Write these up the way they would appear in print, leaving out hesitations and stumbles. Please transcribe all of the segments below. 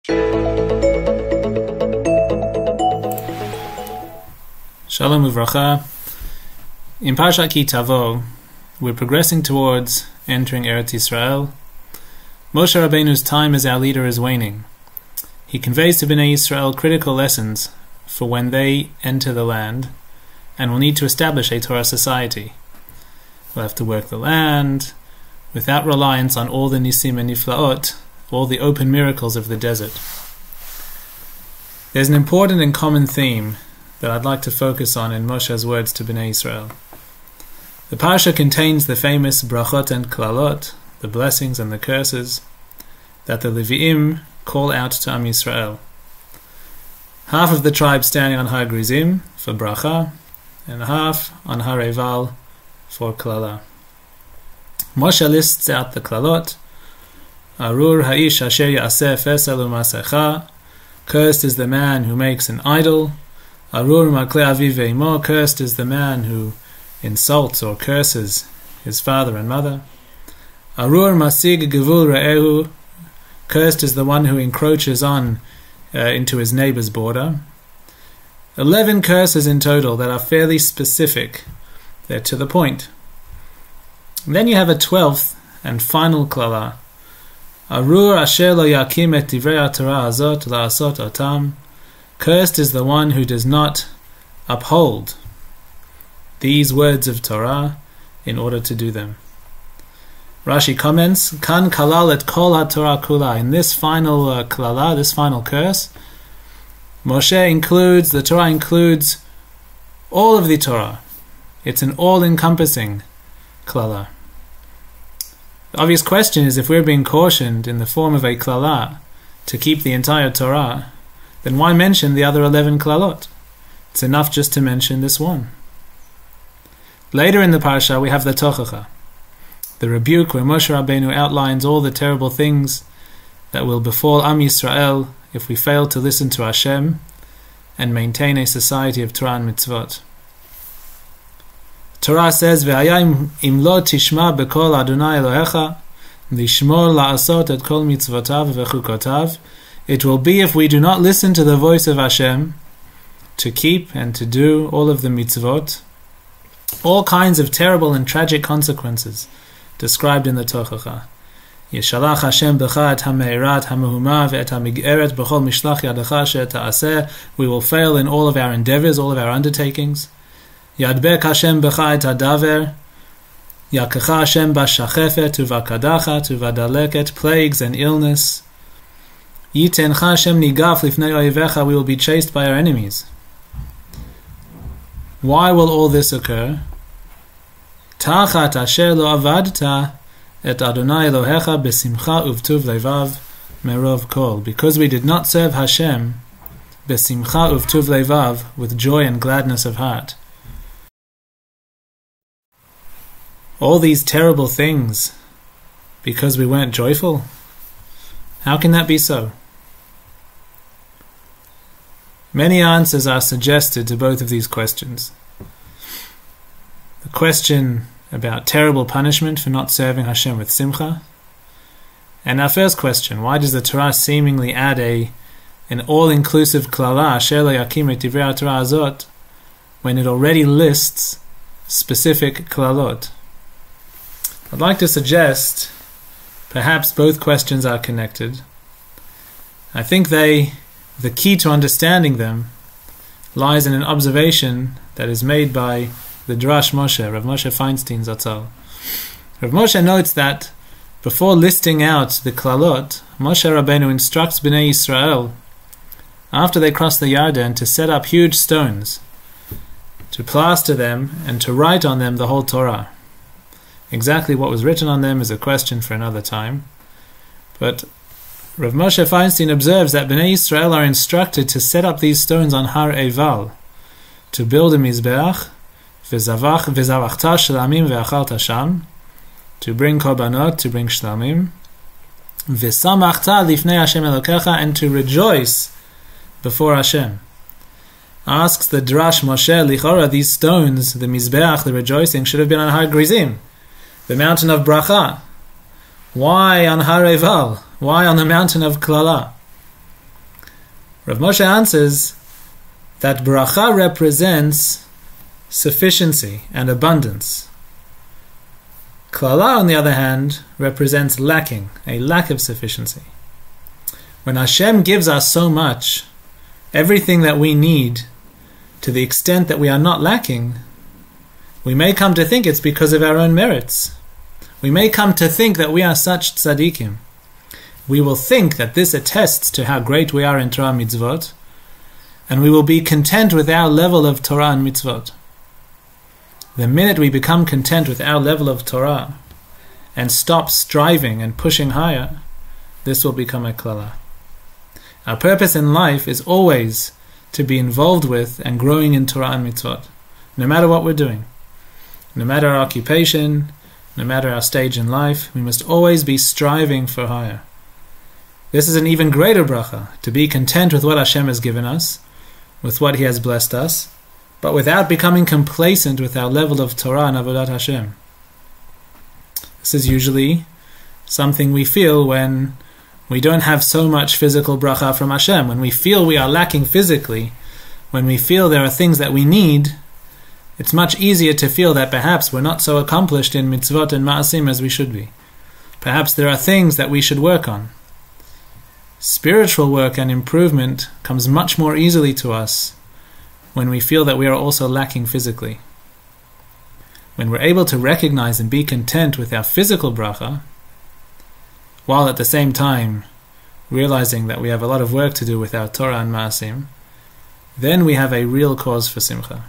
Shalom uvracha. In Parashat Tavo, we're progressing towards entering Eretz Yisrael. Moshe Rabbeinu's time as our leader is waning. He conveys to Bnei Yisrael critical lessons for when they enter the land and will need to establish a Torah society. We'll have to work the land without reliance on all the nisim and niflaot, all the open miracles of the desert. There's an important and common theme that I'd like to focus on in Moshe's words to Bnei Yisrael. The Parsha contains the famous brachot and klalot, the blessings and the curses, that the Levi'im call out to Am Yisrael. Half of the tribe standing on Har Gerizim for bracha, and half on Har Eival for klala. Moshe lists out the klalot. Arur ha'ish asher ya'aseh fesel u'masecha. Cursed is the man who makes an idol. Arur makle aviv ve'imo. Cursed is the man who insults or curses his father and mother. Arur masig gevul re'ehu. Cursed is the one who encroaches on into his neighbor's border. 11 curses in total that are fairly specific. They're to the point. And then you have a 12th and final klala. Arur asher lo yakim et divrei haTorah hazot la'asot otam. Cursed is the one who does not uphold these words of Torah in order to do them. Rashi comments, Kan kalal et kol haTorah kula. In this final klala, this final curse, the Torah includes all of the Torah. It's an all-encompassing klala. The obvious question is, if we're being cautioned in the form of a klala to keep the entire Torah, then why mention the other 11 klalot? It's enough just to mention this one. Later in the parsha, we have the tochacha, the rebuke where Moshe Rabbeinu outlines all the terrible things that will befall Am Yisrael if we fail to listen to Hashem and maintain a society of Torah and mitzvot. Torah says, "Ve'haya im lo tishma bekol Adonai Elohecha, lishmor la'asot et kol mitzvotav vechukotav." It will be if we do not listen to the voice of Hashem to keep and to do all of the mitzvot, all kinds of terrible and tragic consequences described in the Tochacha. Yeshalach Hashem b'cha et ha-me'irat ha-mehuma ve'et ha-mig'eret b'chol mishlach yadecha she'et ha'aseh. We will fail in all of our endeavors, all of our undertakings. Yadbek Hashem b'cha et ha-daver. Yakecha Hashem b'shachefet uva'kadacha uva'daleket. Plagues and illness. Yitencha Hashem nigaf lifnei oivecha. We will be chased by our enemies. Why will all this occur? Tachat asher lo avadta et Adonai Elohecha besimcha uvtuv levav merov kol. Because we did not serve Hashem besimcha uvtuv levav, with joy and gladness of heart. All these terrible things because we weren't joyful? How can that be so? Many answers are suggested to both of these questions. The question about terrible punishment for not serving Hashem with simcha, and our first question, why does the Torah seemingly add an all-inclusive klala, asher lo yakim et divrei haTorah hazot, when it already lists specific klalot? I'd like to suggest perhaps both questions are connected. I think the key to understanding them lies in an observation that is made by the Drash Moshe, Rav Moshe Feinstein Zatzal. Rav Moshe notes that before listing out the klalot, Moshe Rabbeinu instructs Bnei Yisrael, after they cross the Yarden, to set up huge stones, to plaster them and to write on them the whole Torah. Exactly what was written on them is a question for another time. But Rav Moshe Feinstein observes that Bnei Yisrael are instructed to set up these stones on Har Eival, to build a Mizbeach, v'zavachta shlamim ve'achalta sham, to bring korbanot, to bring shlamim, v'samachta lifnei Hashem Elokecha, and to rejoice before Hashem. Asks the Drash Moshe, lichora, these stones, the Mizbeach, the rejoicing, should have been on Har Gerizim, the mountain of bracha. Why on Har Eival? Why on the mountain of klala? Rav Moshe answers that bracha represents sufficiency and abundance. Klala, on the other hand, represents lacking, a lack of sufficiency. When Hashem gives us so much, everything that we need, to the extent that we are not lacking, we may come to think it's because of our own merits. We may come to think that we are such tzaddikim. We will think that this attests to how great we are in Torah and mitzvot, and we will be content with our level of Torah and mitzvot. The minute we become content with our level of Torah and stop striving and pushing higher, this will become a klala. Our purpose in life is always to be involved with and growing in Torah and mitzvot, no matter what we're doing. No matter our occupation, no matter our stage in life, we must always be striving for higher. This is an even greater bracha, to be content with what Hashem has given us, with what He has blessed us, but without becoming complacent with our level of Torah and Avodat Hashem. This is usually something we feel when we don't have so much physical bracha from Hashem, when we feel we are lacking physically, when we feel there are things that we need. It's much easier to feel that perhaps we're not so accomplished in mitzvot and ma'asim as we should be. Perhaps there are things that we should work on. Spiritual work and improvement comes much more easily to us when we feel that we are also lacking physically. When we're able to recognize and be content with our physical bracha, while at the same time realizing that we have a lot of work to do with our Torah and ma'asim, then we have a real cause for simcha.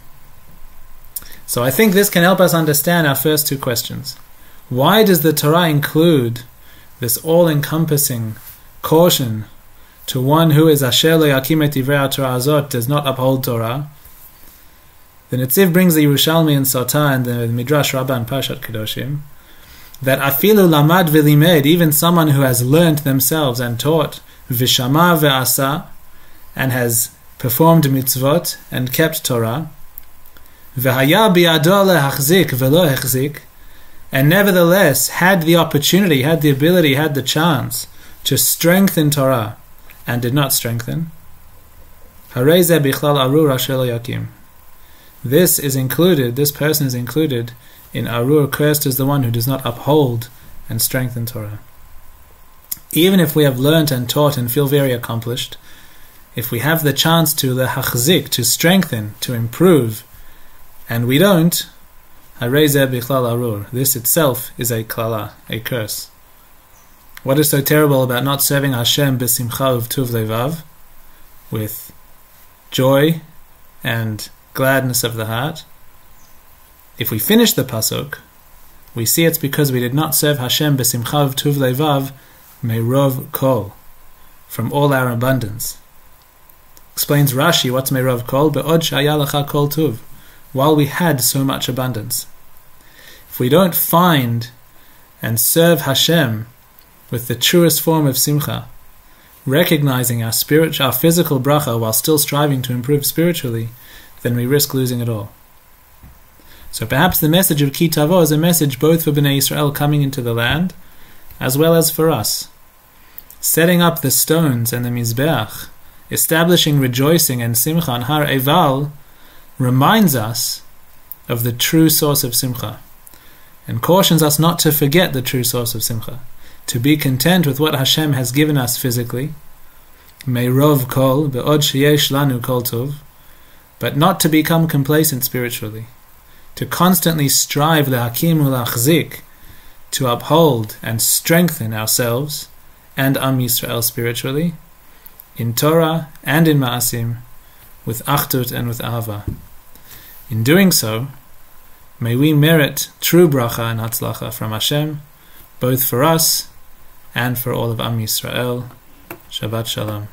So I think this can help us understand our first two questions. Why does the Torah include this all-encompassing caution to one who is asher lo yakim et divrei Torah azot, does not uphold Torah? The Netziv brings the Yerushalmi and Sotah and the Midrash Rabbah and Parashat Kedoshim, that afilu lamad v'limed, even someone who has learned themselves and taught, v'shama ve'asa, and has performed mitzvot and kept Torah, v'haya biyado lehachzik v'lo hechzik, and nevertheless had the opportunity, had the ability, had the chance to strengthen Torah and did not strengthen, harei zeh bichlal arur asher lo yakim. This person is included in arur, cursed is the one who does not uphold and strengthen Torah. Even if we have learnt and taught and feel very accomplished, if we have the chance to lehachzik, to strengthen, to improve, and we don't, harei zeh bichlal arur. This itself is a klala, a curse. What is so terrible about not serving Hashem b'simcha uv'tuv levav, with joy and gladness of the heart? If we finish the pasuk, we see it's because we did not serve Hashem b'simcha uv'tuv levav meirov kol, from all our abundance. Explains Rashi, what's meirov kol? Be'od sh'haya lecha kol tuv, while we had so much abundance. If we don't find and serve Hashem with the truest form of simcha, recognizing our physical bracha while still striving to improve spiritually, then we risk losing it all. So perhaps the message of Ki Tavo is a message both for Bnei Yisrael coming into the land, as well as for us. Setting up the stones and the Mizbeach, establishing rejoicing and simcha on Har Eival, reminds us of the true source of simcha, and cautions us not to forget the true source of simcha, to be content with what Hashem has given us physically, meirov kol, be'od sheyesh lanu kol tov, but not to become complacent spiritually, to constantly strive lehakim u'lachzik, to uphold and strengthen ourselves and Am Yisrael spiritually, in Torah and in Ma'asim, with achdut and with ahava. In doing so, may we merit true bracha and hatzlacha from Hashem, both for us and for all of Am Yisrael. Shabbat Shalom.